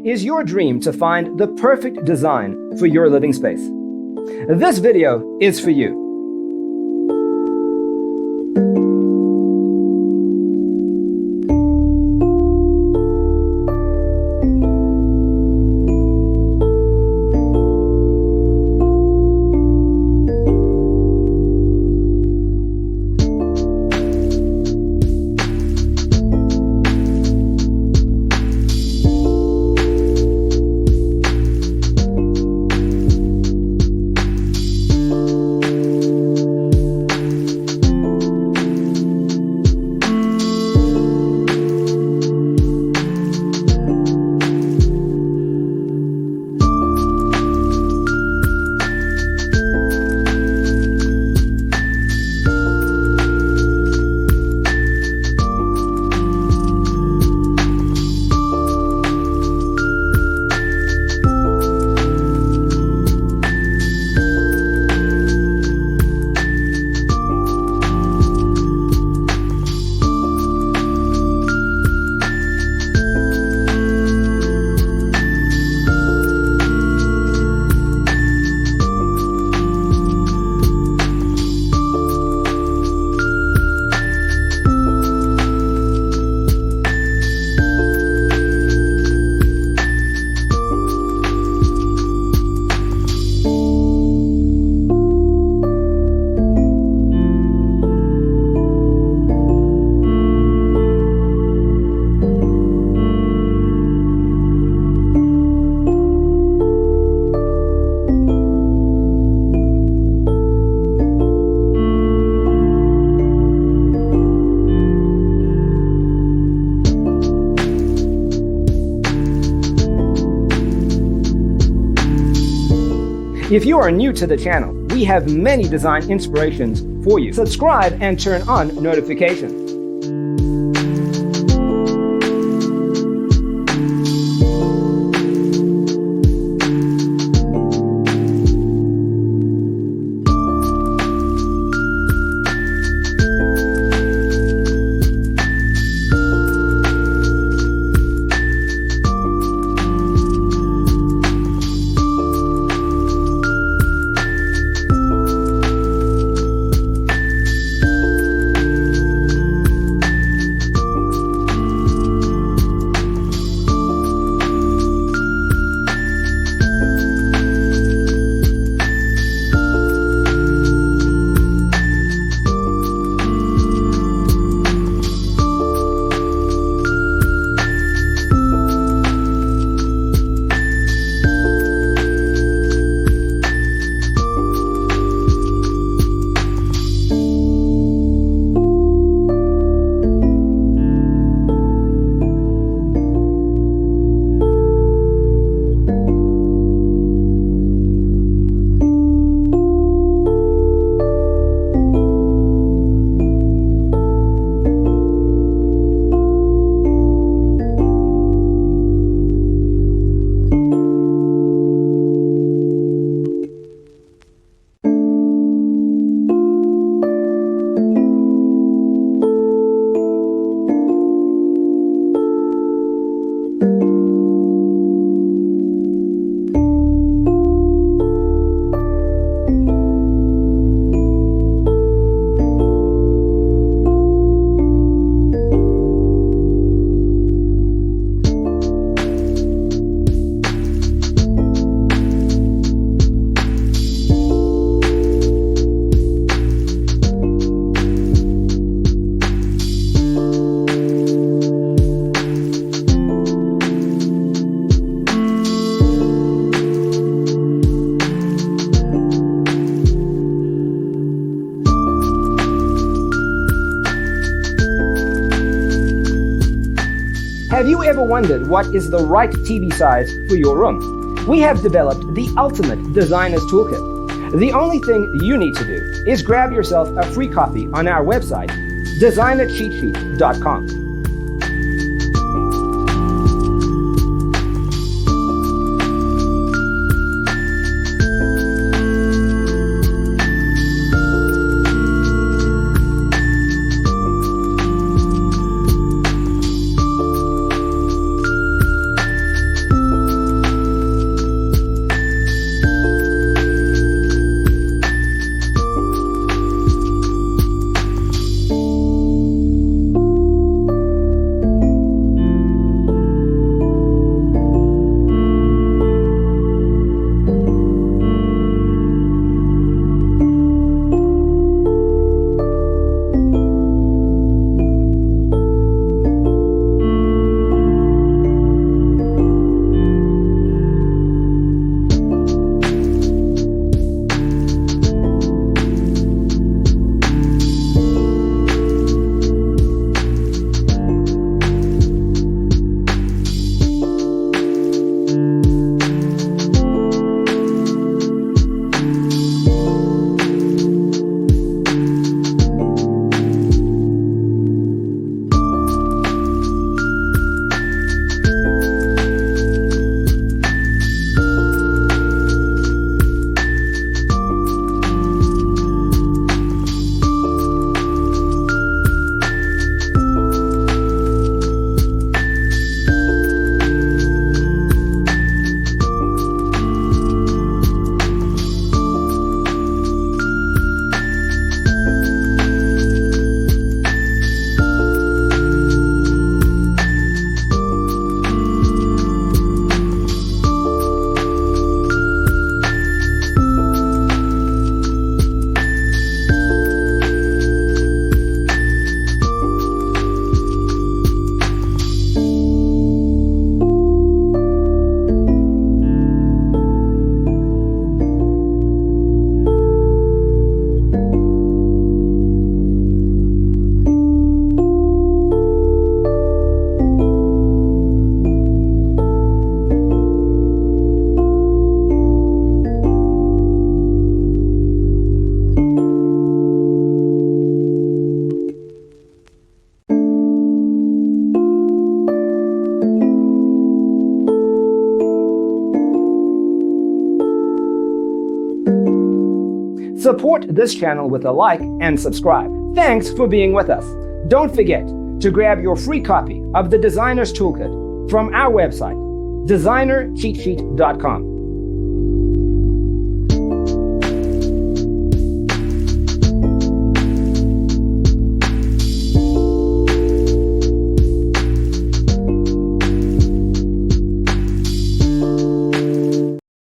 Is your dream to find the perfect design for your living space? This video is for you. If you are new to the channel, we have many design inspirations for you. Subscribe and turn on notifications. Have you ever wondered what is the right TV size for your room? We have developed the ultimate designer's toolkit. The only thing you need to do is grab yourself a free copy on our website, designercheatsheet.com. Support this channel with a like and subscribe. Thanks for being with us. Don't forget to grab your free copy of the Designer's Toolkit from our website, designercheatsheet.com.